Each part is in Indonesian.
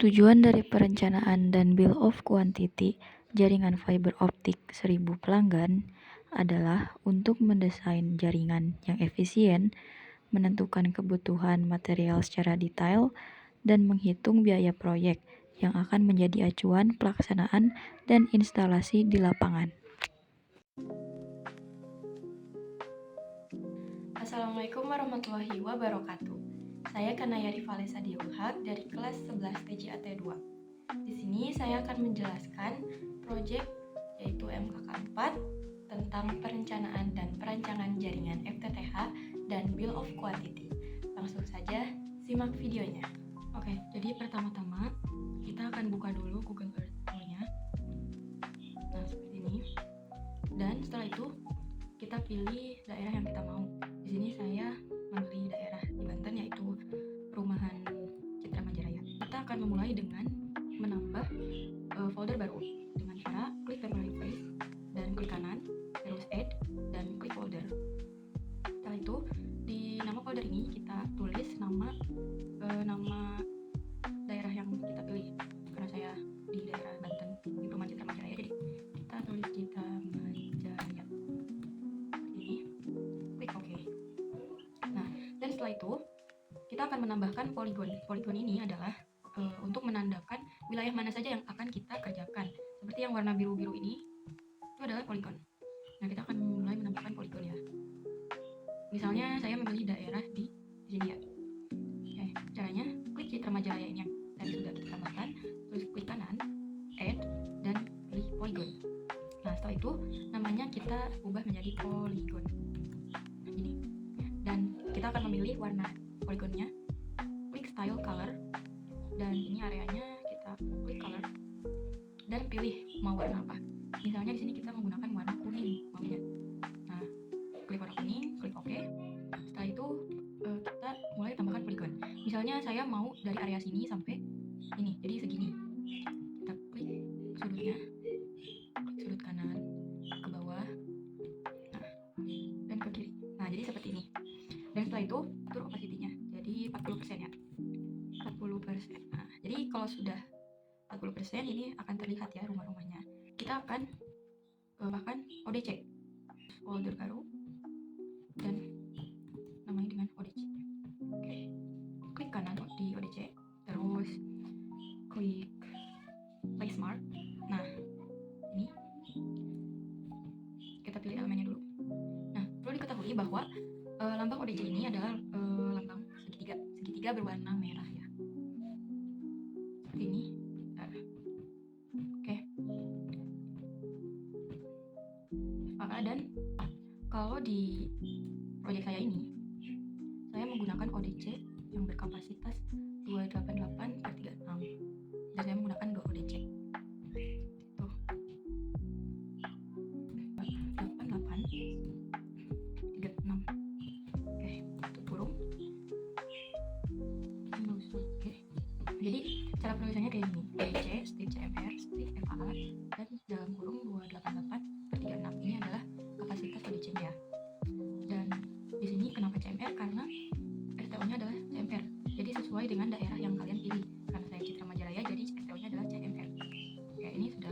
Tujuan dari perencanaan dan Bill of Quantity jaringan fiber optik 1000 pelanggan adalah untuk mendesain jaringan yang efisien, menentukan kebutuhan material secara detail, dan menghitung biaya proyek yang akan menjadi acuan pelaksanaan dan instalasi di lapangan. Assalamualaikum warahmatullahi wabarakatuh. Saya Kanayari Valesa Diuhak dari kelas 11 TJAT 2. Di sini saya akan menjelaskan proyek yaitu MKK 4 tentang perencanaan dan perancangan jaringan FTTH dan Bill of Quantity. Langsung saja simak videonya. Oke, jadi pertama-tama kita akan buka dulu Google Earth-nya. Nah, seperti ini. Dan setelah itu kita pilih daerah yang kita mau. Di sini saya memilih daerah di Banten yaitu perumahan Citra Majaraya. Kita akan memulai dengan menambah folder baru dengan cara klik temporary place dan klik kanan, terus add dan klik folder. Setelah itu di nama folder ini kita tulis nama daerah yang kita pilih. Karena saya di daerah Banten di perumahan Citra Majaraya, jadi kita tulis Citra Majaraya. Ini klik OK. Nah, dan setelah itu kita akan menambahkan poligon. Poligon ini adalah untuk menandakan wilayah mana saja yang akan kita kerjakan. Seperti yang warna biru-biru ini, itu adalah poligon. Nah, kita akan mulai menambahkan poligon ya. Misalnya saya memilih daerah di sini ya. Caranya klik Citra Majalaya ini yang tadi sudah kita tambahkan, terus klik kanan, add, dan pilih poligon. Nah, setelah itu namanya kita ubah menjadi poligon. Ini. Dan kita akan memilih warna poligonnya, klik style color, dan ini areanya kita klik color dan pilih mau warna apa. Misalnya di sini kita menggunakan warna kuning maunya. Nah, klik warna kuning, klik OK. Setelah itu kita mulai tambahkan poligon. Misalnya saya mau dari area sini sampai ini, jadi segini. Kita klik sudutnya, klik sudut kanan ke bawah, nah, dan ke kiri. Nah, jadi seperti ini. Dan setelah itu atur opacity-nya jadi 40% ya. 40%. Nah, jadi kalau sudah 40% ini akan terlihat ya rumah-rumahnya. Kita akan bahkan ODC folder baru dan namanya dengan ODC. Oke. Klik kanan di ODC, terus klik Play Smart. Nah, ini kita pilih elemennya dulu. Nah, perlu diketahui bahwa lambang ODC ini adalah lambang segitiga berwarna merah ya. Seperti ini. Oke. Dan kalau di proyek saya ini, saya menggunakan ODC yang berkapasitas 288/36 dan saya menggunakan 2 ODC. Tuh. 288/36. Oke, tutup kurung. Oke. Jadi cara penulisannya kayak gini. ODC, strip CMR, strip FAA, dan dalam kurung 288/36. Ini adalah kapasitas ODC-nya ya. Dan di sini kenapa CMR? Karena STO-nya adalah CMR. Jadi sesuai dengan daerah yang kalian pilih. Karena saya Citra Majalaya, jadi STO-nya adalah CMR. Oke, ini sudah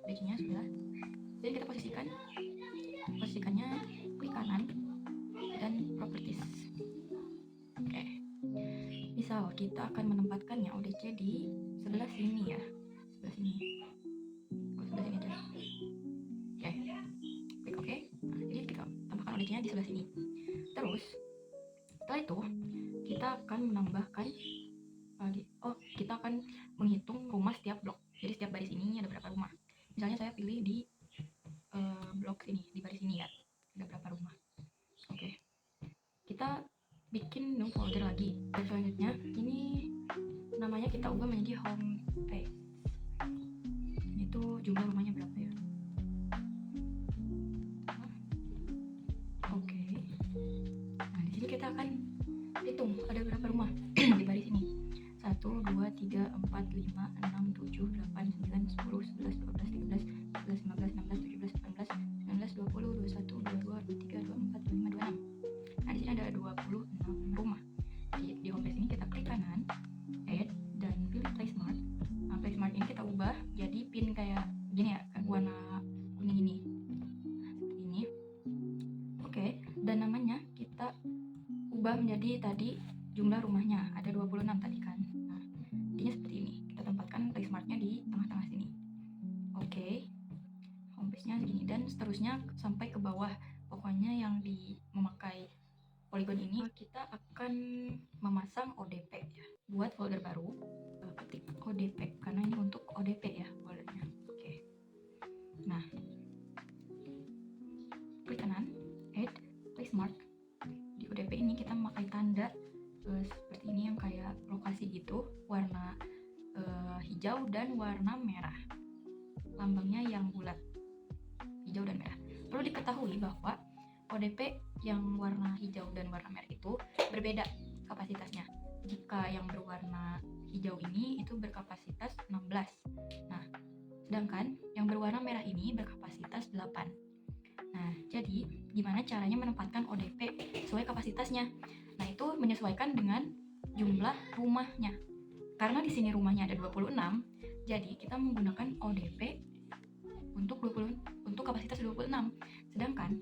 ODC-nya sudah. Jadi kita posisikannya klik kanan dan properties. Oke. Misal kita akan menempatkannya ODC di sebelah sini ya. Sebelah sini. Sebelah sini aja. Oke. Klik OK. Nah, jadi kita tambahkan ODC-nya di sebelah sini. Terus setelah itu kita akan menambahkan kita akan menghitung rumah setiap blok. Jadi setiap baris ini ada berapa rumah. Misalnya saya pilih di blok ini, di baris ini ya, ada berapa rumah. Oke. Kita bikin new folder lagi. Dan selanjutnya ini namanya kita ubah menjadi home page. Itu jumlah rumahnya berapa ya? Oke. Nah, di sini kita akan hitung ada berapa rumah di baris ini. 1, 2, 3, 4, 5, 6, 7, 8, 9, 10, 11, 12, 13, 14, 15, 16, 17, 18, 19, 20, 21, 22, 23, 24, 25, 26. Nah, di sini ada 26 rumah. Di homepage ini kita klik kanan, add, dan pilih play smart. tadi jumlah rumahnya ada 26 tadi kan. Nah, intinya seperti ini. Kita tempatkan placemarknya di tengah-tengah sini. Oke. Home base-nya segini dan seterusnya sampai ke bawah. Pokoknya yang memakai polygon ini kita akan memasang ODP ya. Buat folder baru, ketik ODP karena ini untuk ODP ya foldernya. Oke. Nah, klik kanan, add placemark. Di ODP ini kita memakai tanda seperti ini yang kayak lokasi gitu, warna hijau dan warna merah. Lambangnya yang bulat, hijau dan merah. Perlu diketahui bahwa ODP yang warna hijau dan warna merah itu berbeda kapasitasnya. Jika yang berwarna hijau ini itu berkapasitas 16. Nah, sedangkan yang berwarna merah ini berkapasitas 8. Nah, jadi gimana caranya menempatkan ODP sesuai kapasitasnya? Nah, itu menyesuaikan dengan jumlah rumahnya. Karena di sini rumahnya ada 26, jadi kita menggunakan ODP untuk kapasitas 26. Sedangkan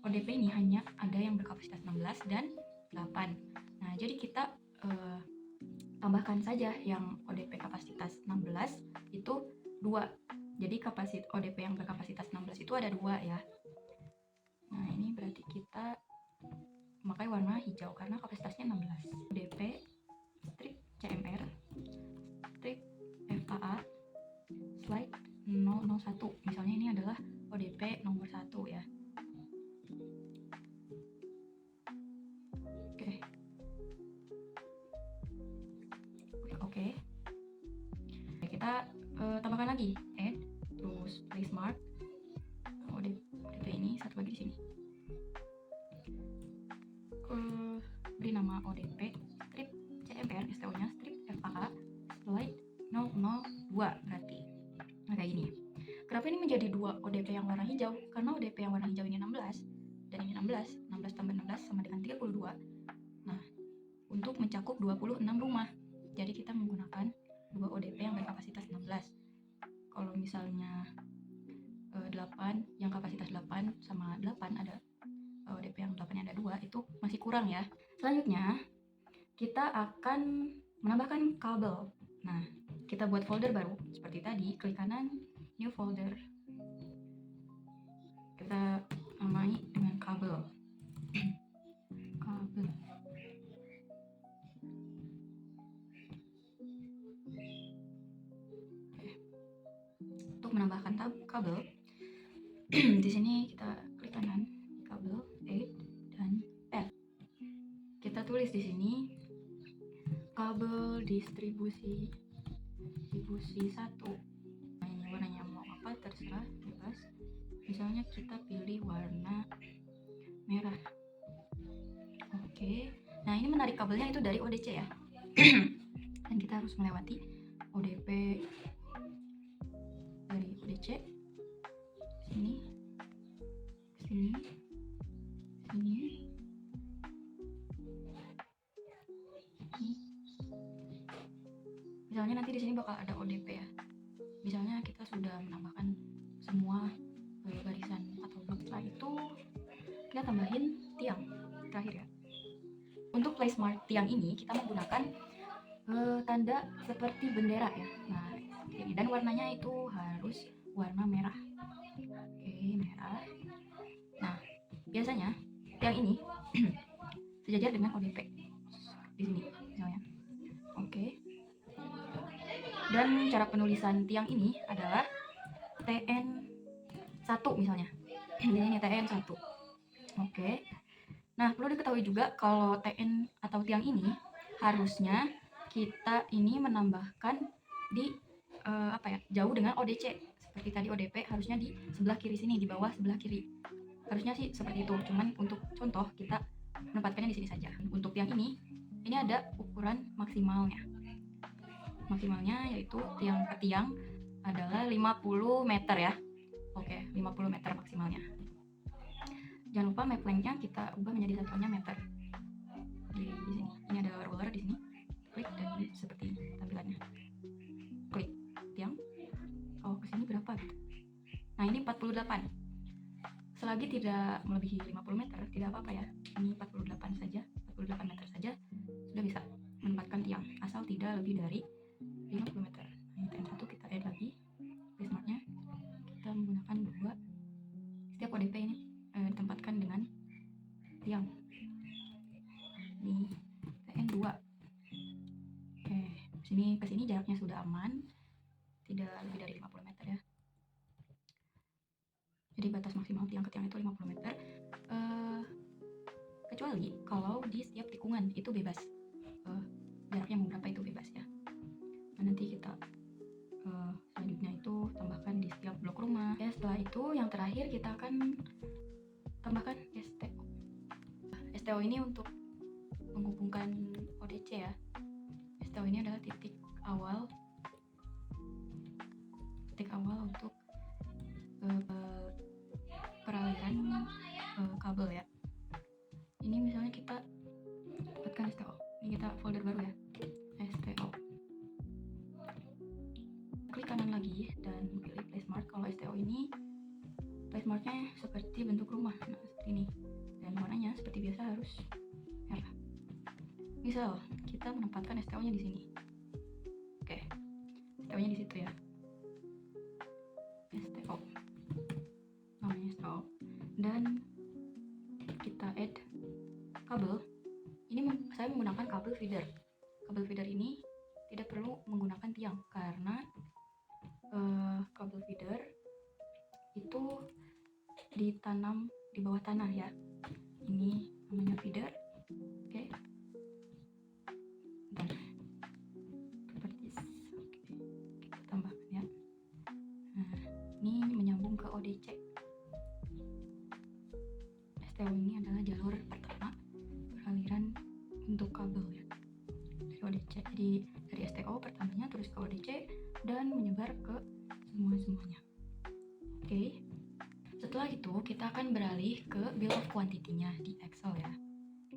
ODP ini hanya ada yang berkapasitas 16 dan 8. Nah, jadi kita tambahkan saja yang ODP kapasitas 16 itu 2. Jadi ODP yang berkapasitas 16 itu ada 2 ya. Nah, ini berarti kita memakai warna hijau karena kapasitasnya 16. ODP strip CMR strip FAA slide 001. Misalnya ini adalah ODP nomor 1 ya. Oke. Kita tambahkan lagi add terus placemark ODP ini satu lagi di sini. Beri nama ODP strip CMR STO-nya strip FAA slide 002 berarti. Nah, kayak gini. Kenapa ini menjadi 2 ODP yang warna hijau? Karena ODP yang warna hijau ini 16 dan ini 16 tambah 16 sama dengan 32. Nah, untuk mencakup 26 rumah. Jadi kita menggunakan 2 ODP yang berkapasitas 16. Kalau misalnya 8 yang kapasitas 8 sama 8 ada ODP yang 8 ada 2 itu masih kurang ya. Selanjutnya kita akan menambahkan kabel. Nah, kita buat folder baru seperti tadi, klik kanan new folder. Kita namai dengan kabel. Kabel. Untuk menambahkan kabel di sini kita klik kanan kabel add dan add. Kita tulis di sini kabel distribusi 1. Nah, ini warnanya mau apa terserah, bebas. Misalnya kita pilih warna merah. Oke. Nah, ini menarik kabelnya itu dari ODC ya. Dan kita harus melewati ODP dari ODC sini, sini, sini, sini. Misalnya nanti di sini bakal ada ODP ya. Misalnya kita sudah menambahkan semua barisan atau blok, setelah itu kita tambahin tiang terakhir ya. Untuk placemark tiang ini kita menggunakan tanda seperti bendera ya. Nah, ini dan warnanya itu harus warna merah. Oke, merah. Nah, biasanya tiang ini sejajar dengan ODP di sini misalnya. Oke. Dan cara penulisan tiang ini adalah TN1 misalnya. Di sini TN1. Oke. Nah, perlu diketahui juga kalau TN atau tiang ini harusnya kita ini menambahkan di jauh dengan ODC. Seperti tadi ODP harusnya di sebelah kiri sini, di bawah sebelah kiri. Harusnya sih seperti itu. Cuman untuk contoh kita menempatkannya di sini saja. Untuk tiang ini ada ukuran maksimalnya. Maksimalnya yaitu tiang per tiang adalah 50 meter ya. Oke, 50 meter maksimalnya. Jangan lupa map length-nya kita ubah menjadi satuannya meter. Di sini. Ini ada ruler di sini. Klik dan seperti ini tampilannya. Klik tiang. Oh, ke sini berapa gitu. Nah, ini 48. Selagi tidak melebihi 50 meter, tidak apa-apa ya. Ini 48 saja, 48 meter. asal tidak lebih dari 50 meter. Nah, TN1 kita add lagi placemarknya, kita menggunakan 2. Setiap ODP ini ditempatkan dengan tiang di TN2. Oke, ke sini jaraknya sudah aman, tidak lebih dari 50 meter ya. Jadi batas maksimal tiang ke tiang itu 50 meter. Kecuali kalau di setiap tikungan itu bebas. Jaraknya mau berapa itu bebas ya. Nah, nanti kita selanjutnya itu tambahkan di setiap blok rumah. Ya, setelah itu yang terakhir kita akan tambahkan STO. STO ini untuk menghubungkan ODC ya. STO ini adalah titik awal untuk peralihan kabel ya. Ini misalnya kita dapatkan STO. Ini kita folder baru ya, STO. Klik kanan lagi dan pilih placemark. Kalau STO ini placemarknya seperti bentuk rumah, nah seperti ini, dan warnanya seperti biasa harus merah. Misal kita menempatkan STO-nya di sini. Oke, STO-nya di situ ya. STO, namanya STO, dan kita add kabel. Ini saya menggunakan kabel feeder. Kabel feeder ini tidak perlu menggunakan tiang karena kabel feeder itu ditanam di bawah tanah ya. Ini namanya feeder. Oke. Dan properties. Oke. Kita tambahkan ya. Nah, ini menyambung ke ODC. STO ini adalah jalur pertama peraliran untuk kabel ya, dari ODC. Jadi dari STO pertamanya terus ke ODC dan menyebar ke semuanya. Oke. Setelah itu kita akan beralih ke bill of quantity-nya di Excel ya.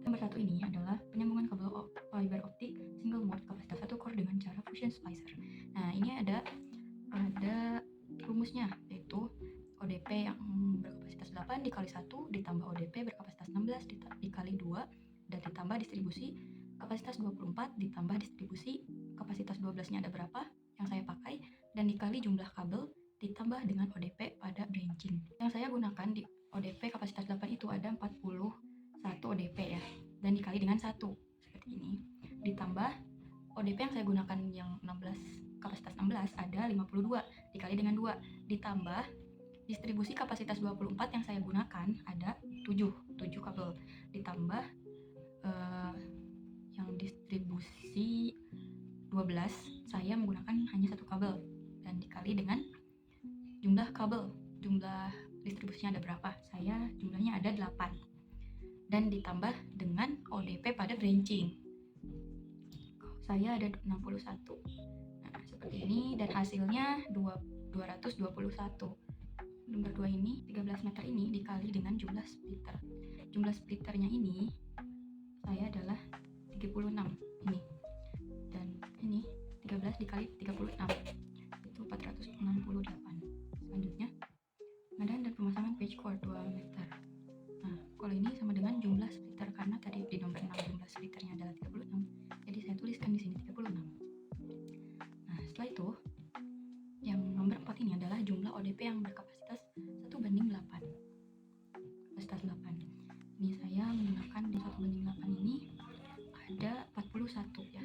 Nomor 1 ini adalah penyambungan kabel fiber optik single mode kapasitas 1 core dengan cara fusion splicer. Nah, ini ada rumusnya, yaitu ODP yang berkapasitas 8 dikali 1 ditambah ODP berkapasitas 16 dikali 2 dan ditambah distribusi kapasitas 24 ditambah distribusi kapasitas 12-nya ada berapa yang saya pakai dan dikali jumlah kabel ditambah dengan ODP pada branching. Yang saya gunakan di ODP kapasitas 8 itu ada 41 ODP ya, dan dikali dengan 1 seperti ini. Ditambah ODP yang saya gunakan yang 16 kapasitas 16 ada 52 dikali dengan 2, ditambah distribusi kapasitas 24 yang saya gunakan ada 7 kabel, ditambah yang distribusi 12 saya menggunakan hanya 1 kabel dan dikali dengan jumlah kabel, jumlah distribusinya ada berapa, saya jumlahnya ada 8 dan ditambah dengan ODP pada branching saya ada 61. Nah, seperti ini, dan hasilnya 221. Nomor 2 ini 13 meter ini dikali dengan jumlah splitter. Jumlah splitternya ini saya adalah 36 ini, dan ini 13 dikali 36 itu 468. Selanjutnya pengadaan dan pemasangan page cord 2 meter. Nah, kalau ini sama dengan jumlah splitter karena tadi di nomor 6 jumlah splitternya adalah 36, jadi saya tuliskan di sini 36. Nah, setelah itu yang nomor 4 ini adalah jumlah ODP yang berkapasitas 1:8. Kapasitas 8. Ini saya menggunakan di 1:8 ini ada 41 ya.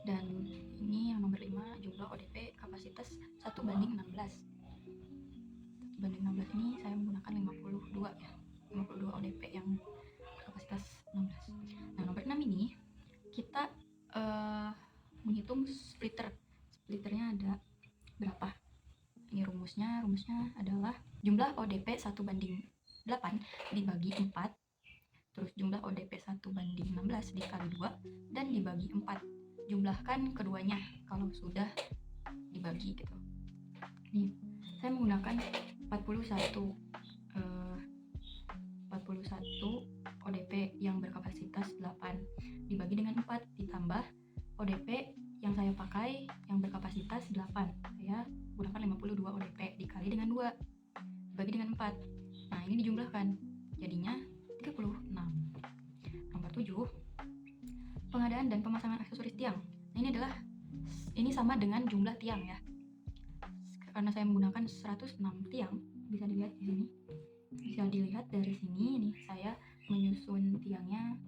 Dan ini yang nomor 5 jumlah ODP kapasitas 1:16. 1:16 ini saya menggunakan 52 ya. 52 ODP yang kapasitas 16. Nah, nomor 6 ini kita menghitung splitternya ada berapa. Ini rumusnya adalah jumlah ODP 1:8 dibagi 4, terus jumlah ODP 1:16 dikali 2 dan dibagi 4. Jumlahkan keduanya kalau sudah dibagi gitu. Nih, saya menggunakan 41 ODP yang berkapasitas 8 dibagi dengan 4 ditambah ODP yang saya pakai yang berkapasitas 8. Saya gunakan 52 ODP dikali dengan 2 dibagi dengan 4. Nah, ini dijumlahkan jadinya 36. Nomor 7, Pemakaian dan pemasangan aksesoris tiang. Nah, ini sama dengan jumlah tiang ya. Karena saya menggunakan 106 tiang, bisa dilihat di sini. Bisa dilihat dari sini, ini saya menyusun tiangnya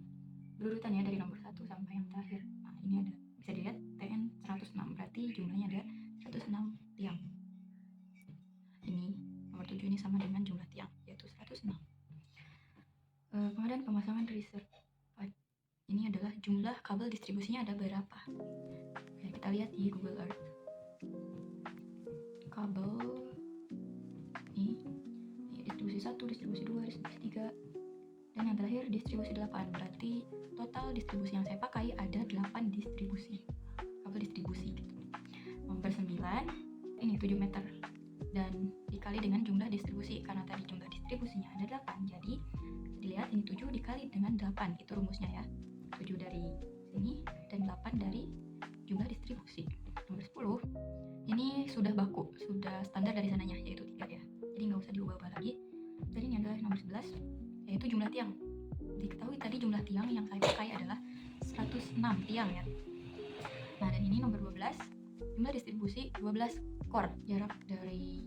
berurutan ya, dari nomor 1 sampai yang terakhir. Nah, ini ada, bisa dilihat TN 106, berarti jumlahnya ada 106 tiang. Ini nomor 7 ini sama dengan jumlah tiang, yaitu 106. Kemudian pemasangan riser. Ini adalah jumlah kabel distribusinya ada berapa. Ya, kita lihat di Google Earth. Kabel ini distribusi 1, distribusi 2, distribusi 3, dan yang terakhir distribusi 8. Berarti total distribusi yang saya pakai ada 8 distribusi kabel distribusi gitu. Nomor 9 ini 7 meter dan dikali dengan jumlah distribusi, karena tadi jumlah distribusinya ada 8, jadi dilihat ini 7 dikali dengan 8, itu rumusnya ya. 7 dari sini dan 8 dari jumlah distribusi. Nomor 10 ini sudah baku, sudah standar dari sananya, yaitu 3 ya, jadi nggak usah diubah-ubah lagi. Dan ini adalah nomor 11, yaitu jumlah tiang. Diketahui tadi jumlah tiang yang saya pakai adalah 106 tiang ya. Nah, dan ini nomor 12, jumlah distribusi 12 core. Jarak dari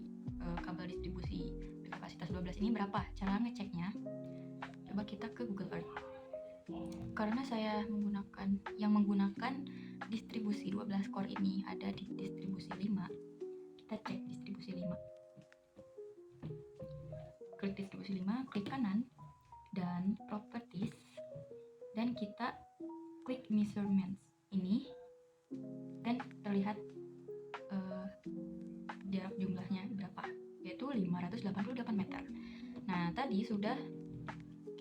kabel distribusi berkapasitas 12 ini berapa? Cara ngeceknya, coba kita ke Google Earth. Karena saya menggunakan distribusi 12 core ini ada di distribusi 5, kita cek distribusi 5. Klik distribusi 5, klik kanan dan properties, dan kita klik measurements ini, dan terlihat jarak jumlahnya berapa, yaitu 588 meter. Nah, tadi sudah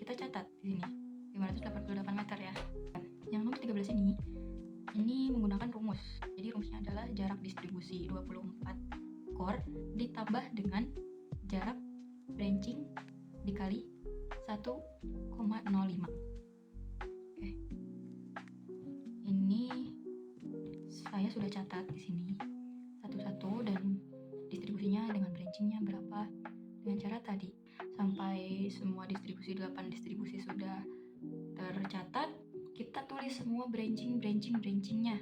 kita catat di sini 588 meter ya. Yang nomor 13 ini menggunakan rumus. Jadi rumusnya adalah jarak distribusi 24 core ditambah dengan jarak branching dikali 1,05. Oke. Ini saya sudah catat di sini satu-satu, dan distribusinya dengan branchingnya berapa dengan cara tadi. Sampai semua distribusi 8 distribusi sudah tercatat, kita tulis semua branchingnya,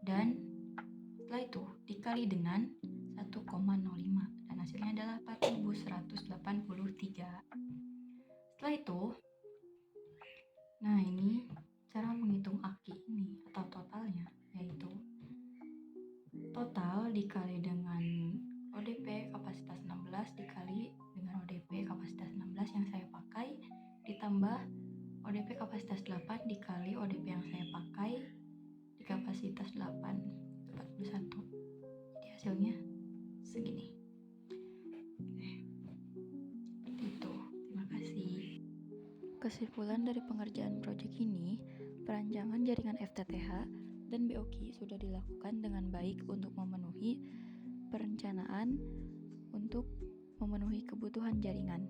dan setelah itu dikali dengan 1,05, dan hasilnya adalah 4183. Setelah itu, nah ini cara menghitung aki ini atau totalnya, yaitu total dikali dengan ODP kapasitas 16 dikali dengan ODP kapasitas 16 yang saya pakai, ditambah ODP kapasitas 8 dikali ODP yang saya pakai di kapasitas 8, 41. Jadi hasilnya segini. Seperti itu. Terima kasih. Kesimpulan dari pengerjaan proyek ini, perancangan jaringan FTTH dan BOQ sudah dilakukan dengan baik untuk memenuhi perencanaan untuk memenuhi kebutuhan jaringan.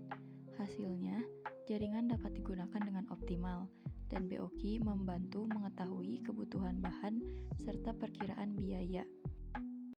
Hasilnya, jaringan dapat digunakan dengan optimal, dan BOQ membantu mengetahui kebutuhan bahan serta perkiraan biaya.